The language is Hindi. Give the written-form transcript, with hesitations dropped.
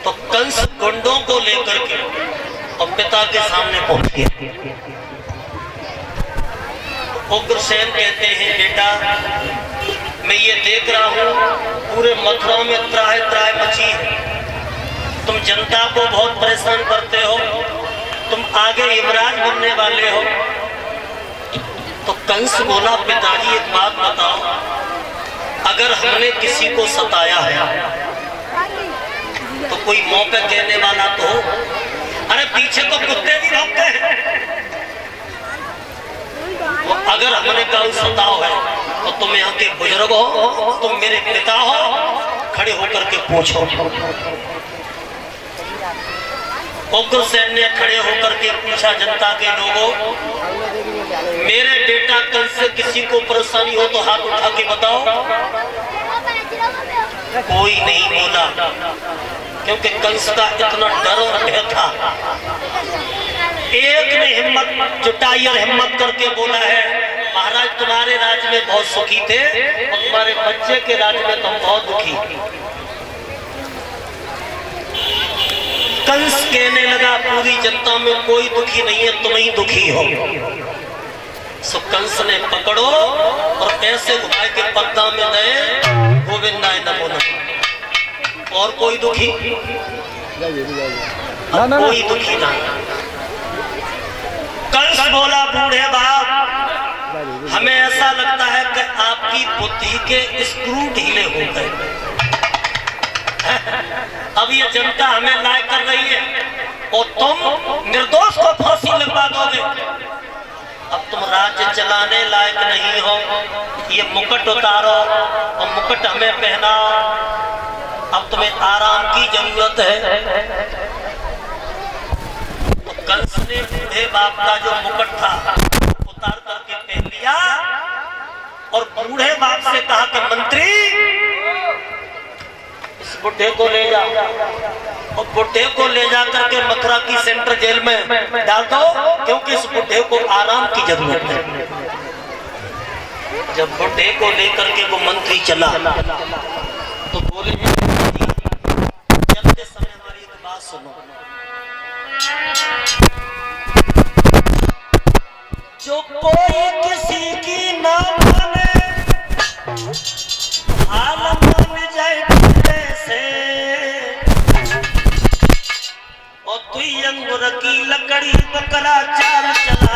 तो कंस गुंडों को लेकर के और पिता के सामने पहुंच गया। उग्रसेन कहते हैं, बेटा मैं ये देख रहा हूं पूरे मथुरा में त्राह त्राह मची है, तुम जनता को बहुत परेशान करते हो, तुम आगे यमराज बनने वाले हो। तो कंस बोला, पिताजी एक बात बताओ, अगर हमने किसी को सताया है तो कोई मुंह पे कहने वाला तो हो। अरे पीछे तो कुत्ते भी भौंकते हैं। तो अगर हमने कहा सताओ है तो तुम यहाँ के बुजुर्ग हो, तुम मेरे पिता हो, खड़े होकर के पूछो। उग्रसेन ने खड़े होकर के पूछा, जनता के लोगों, मेरे बेटा कंस से किसी को परेशानी हो तो हाथ उठा के बताओ। कोई नहीं बोला, क्योंकि कंस का इतना डर और भय था। एक ने हिम्मत जुटाई और हिम्मत करके बोला है, महाराज तुम्हारे राज्य में बहुत सुखी थे और तुम्हारे बच्चे के राज्य में तुम बहुत दुखी। कंस कहने लगा, पूरी जनता में कोई दुखी नहीं है, तुम ही दुखी हो। सो कंस ने पकड़ो और ऐसे उठाए के पद्दा में गए, गोविंदाय नमो नमः। और कोई दुखी कोई दुखी ना। कंस बोला, बूढ़े बाप, हमें ऐसा लगता है कि आपकी बुद्धि के स्क्रू ढीले हो गए। अब ये जनता हमें लाय कर रही है और तुम निर्दोष को फांसी लगवा दोगे। अब तुम राज्य चलाने लायक नहीं हो, ये मुकुट उतारो और मुकुट हमें पहनाओ। अब तुम्हें आराम की जरूरत है। तो कंस ने बूढ़े बाप का जो मुकुट था उतार करके पहन लिया और बूढ़े बाप से कहा कि मंत्री इस बुढ़े को ले जा, और बुढ़े को ले जा करके मथुरा की सेंट्रल जेल में डाल दो, क्योंकि इस बुढ़े को आराम की जरूरत है। जब बुढ़े को लेकर के वो मंत्री चला तो बोले, चलते समय हमारी एक बात सुनो, जो कोई किसी की ना माने आलम में जाए से, और तुई अंगूर की लकड़ी बकरा चाल चला